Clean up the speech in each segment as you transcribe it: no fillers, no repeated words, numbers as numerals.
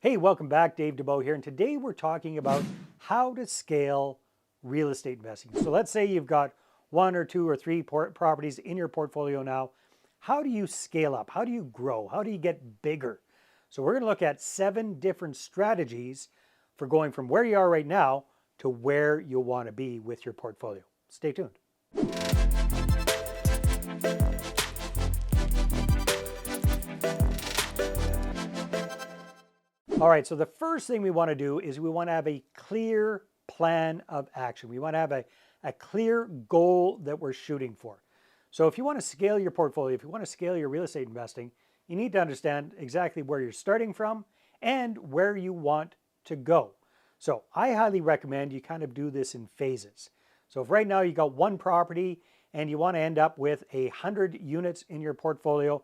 Hey, welcome back. Dave DeBow here. And today we're talking about how to scale real estate investing. So let's say you've got one or two or three properties in your portfolio now. How do you scale up? How do you grow? How do you get bigger? So we're going to look at 7 different strategies for going from where you are right now to where you want to be with your portfolio. Stay tuned. All right, so the first thing we want to do is we want to have a clear plan of action. We want to have a clear goal that we're shooting for. So if you want to scale your portfolio, if you want to scale your real estate investing, you need to understand exactly where you're starting from and where you want to go. So I highly recommend you kind of do this in phases. So if right now you got one property and you want to end up with 100 units in your portfolio,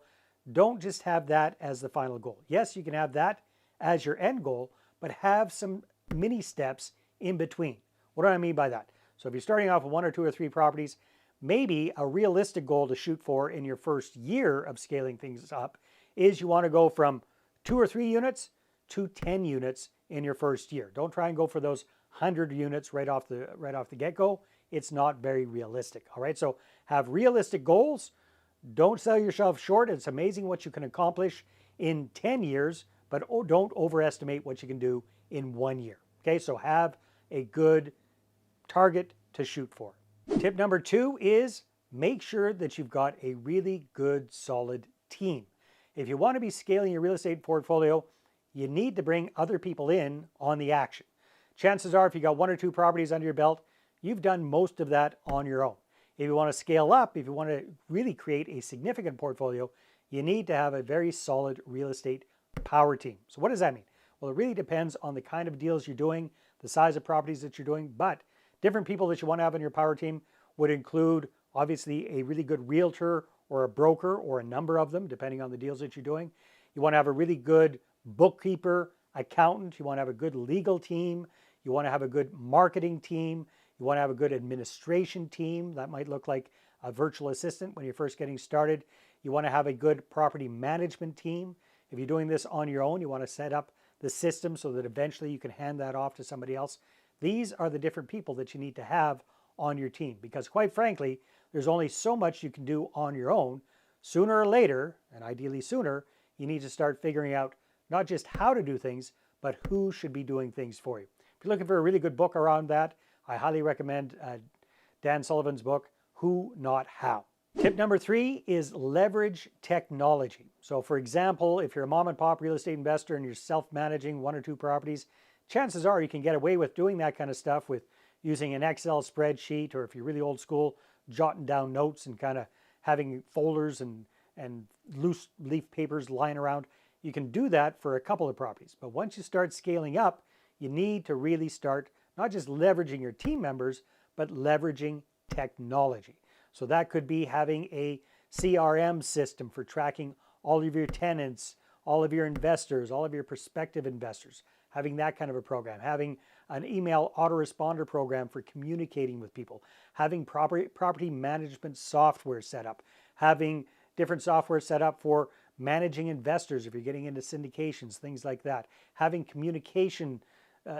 don't just have that as the final goal. Yes, you can have that as your end goal, but have some mini steps in between. What do I mean by that? So if you're starting off with 1 or 2 or 3 properties, maybe a realistic goal to shoot for in your first year of scaling things up is you want to go from 2 or 3 units to 10 units in your first year. Don't try and go for those 100 units right off the get-go. It's not very realistic. All right, so have realistic goals. Don't sell yourself short. It's amazing what you can accomplish in 10 years, but don't overestimate what you can do in 1 year. Okay, so have a good target to shoot for. Tip number 2 is make sure that you've got a really good, solid team. If you want to be scaling your real estate portfolio, you need to bring other people in on the action. Chances are, if you got 1 or 2 properties under your belt, you've done most of that on your own. If you want to scale up, if you want to really create a significant portfolio, you need to have a very solid real estate power team. So what does that mean? Well, it really depends on the kind of deals you're doing, the size of properties that you're doing, but different people that you want to have on your power team would include obviously a really good realtor or a broker or a number of them, depending on the deals that you're doing. You want to have a really good bookkeeper, accountant. You want to have a good legal team. You want to have a good marketing team. You want to have a good administration team. That might look like a virtual assistant when you're first getting started. You want to have a good property management team. If you're doing this on your own, you want to set up the system so that eventually you can hand that off to somebody else. These are the different people that you need to have on your team because quite frankly, there's only so much you can do on your own. Sooner or later, and ideally sooner, you need to start figuring out not just how to do things, but who should be doing things for you. If you're looking for a really good book around that, I highly recommend Dan Sullivan's book, Who Not How. Tip number 3 is leverage technology. So for example, if you're a mom and pop real estate investor and you're self-managing 1 or 2 properties, chances are you can get away with doing that kind of stuff with using an Excel spreadsheet, or if you're really old school, jotting down notes and kind of having folders and loose leaf papers lying around. You can do that for a couple of properties. But once you start scaling up, you need to really start not just leveraging your team members, but leveraging technology. So that could be having a CRM system for tracking all of your tenants, all of your investors, all of your prospective investors, having that kind of a program, having an email autoresponder program for communicating with people, having property management software set up, having different software set up for managing investors if you're getting into syndications, things like that, having communication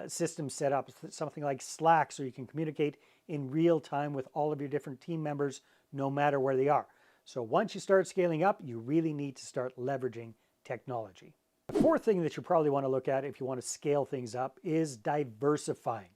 systems set up, something like Slack, so you can communicate in real time with all of your different team members, no matter where they are. So once you start scaling up, you really need to start leveraging technology. The 4th thing that you probably want to look at if you want to scale things up is diversifying.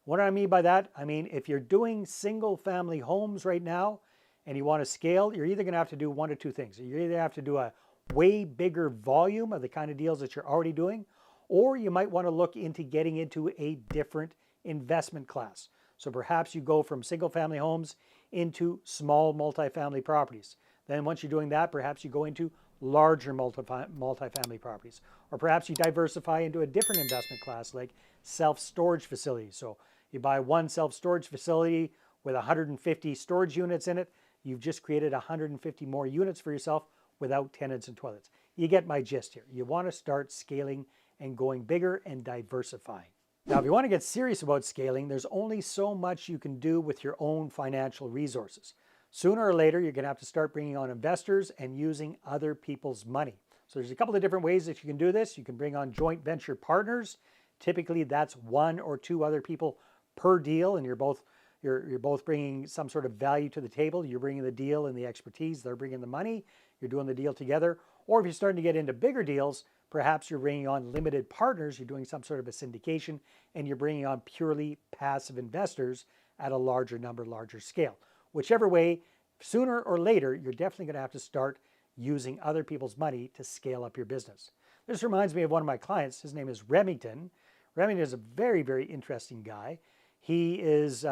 What do I mean by that? I mean, if you're doing single family homes right now and you want to scale, you're either going to have to do 1 or 2 things. You either have to do a way bigger volume of the kind of deals that you're already doing, or you might want to look into getting into a different investment class. So perhaps you go from single family homes into small multifamily properties. Then once you're doing that, perhaps you go into larger multifamily properties. Or perhaps you diversify into a different investment class like self-storage facilities. So you buy one self-storage facility with 150 storage units in it. You've just created 150 more units for yourself without tenants and toilets. You get my gist here. You want to start scaling and going bigger and diversifying. Now, if you want to get serious about scaling, there's only so much you can do with your own financial resources. Sooner or later, you're going to have to start bringing on investors and using other people's money. So there's a couple of different ways that you can do this. You can bring on joint venture partners. Typically, that's one or two other people per deal, and you're both bringing some sort of value to the table. You're bringing the deal and the expertise. They're bringing the money. You're doing the deal together. Or if you're starting to get into bigger deals, perhaps you're bringing on limited partners. You're doing some sort of a syndication, and you're bringing on purely passive investors at a larger number, larger scale. Whichever way, sooner or later, you're definitely going to have to start using other people's money to scale up your business. This reminds me of one of my clients. His name is Remington. Remington is a very, very interesting guy. He is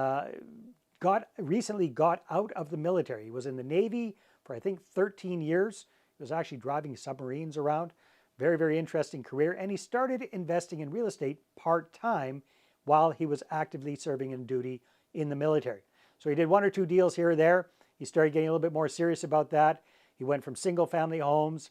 recently got out of the military. He was in the Navy for, I think, 13 years. He was actually driving submarines around. Very, very interesting career. And he started investing in real estate part-time while he was actively serving in duty in the military. So he did one or two deals here or there. He started getting a little bit more serious about that. He went from single-family homes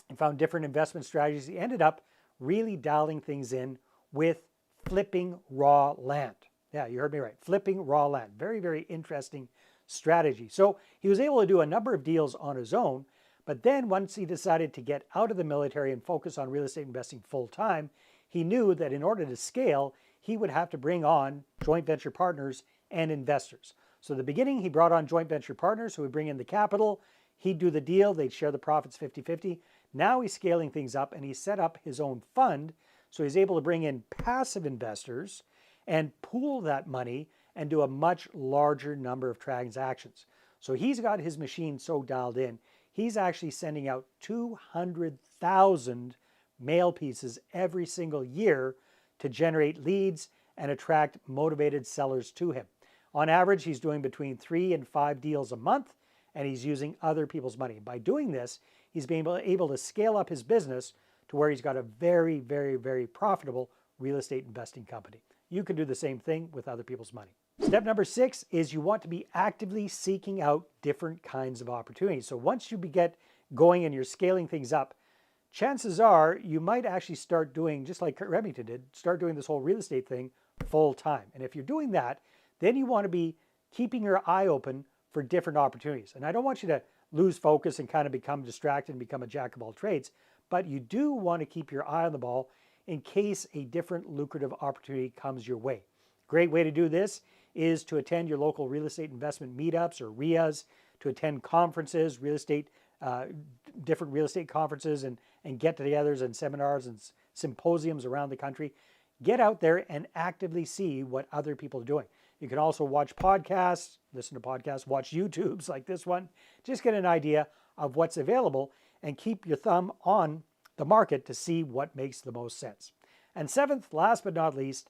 and found different investment strategies. He ended up really dialing things in with flipping raw land. Yeah, you heard me right. Flipping raw land. Very, very interesting strategy. So he was able to do a number of deals on his own, but then once he decided to get out of the military and focus on real estate investing full time, he knew that in order to scale, he would have to bring on joint venture partners and investors. So at the beginning, he brought on joint venture partners who would bring in the capital. He'd do the deal. They'd share the profits 50-50. Now he's scaling things up, and he set up his own fund. So he's able to bring in passive investors and pool that money and do a much larger number of transactions. So he's got his machine so dialed in, he's actually sending out 200,000 mail pieces every single year to generate leads and attract motivated sellers to him. On average, he's doing between 3 and 5 deals a month, and he's using other people's money. By doing this, he's being able to scale up his business to where he's got a very, very, very profitable real estate investing company. You can do the same thing with other people's money. Step number 6 is you want to be actively seeking out different kinds of opportunities. So once you get going and you're scaling things up, chances are you might actually start doing, just like Kurt Remington did, start doing this whole real estate thing full time. And if you're doing that, then you want to be keeping your eye open for different opportunities. And I don't want you to lose focus and kind of become distracted and become a jack of all trades, but you do want to keep your eye on the ball in case a different lucrative opportunity comes your way. Great way to do this is to attend your local real estate investment meetups or RIAs, to attend conferences, different real estate conferences and get-togethers and seminars and symposiums around the country. Get out there and actively see what other people are doing. You can also watch podcasts, listen to podcasts, watch YouTubes like this one. Just get an idea of what's available and keep your thumb on the market to see what makes the most sense. And 7th, last but not least,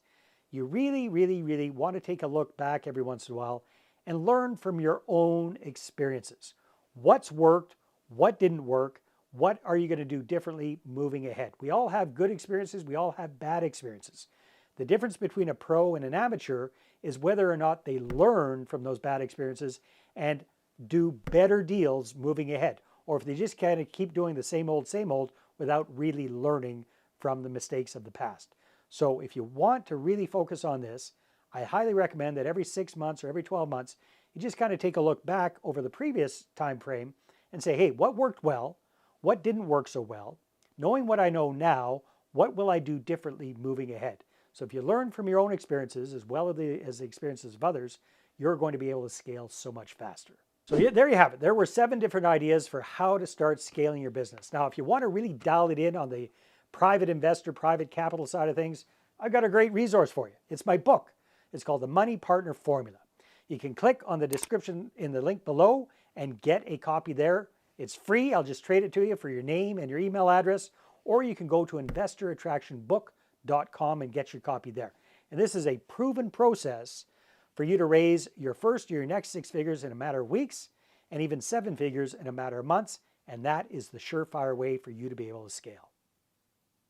you really, really, really want to take a look back every once in a while and learn from your own experiences. What's worked? What didn't work? What are you going to do differently moving ahead? We all have good experiences. We all have bad experiences. The difference between a pro and an amateur is whether or not they learn from those bad experiences and do better deals moving ahead, or if they just kind of keep doing the same old without really learning from the mistakes of the past. So if you want to really focus on this, I highly recommend that every 6 months or every 12 months, you just kind of take a look back over the previous time frame and say, hey, what worked well? What didn't work so well? Knowing what I know now, what will I do differently moving ahead? So if you learn from your own experiences as well as the experiences of others, you're going to be able to scale so much faster. So there you have it. There were 7 different ideas for how to start scaling your business. Now, if you want to really dial it in on the private investor, private capital side of things, I've got a great resource for you. It's my book. It's called The Money Partner Formula. You can click on the description in the link below and get a copy there. It's free. I'll just trade it to you for your name and your email address, or you can go to investorattractionbook.com and get your copy there. And this is a proven process for you to raise your first or your next 6 figures in a matter of weeks and even 7 figures in a matter of months. And that is the surefire way for you to be able to scale.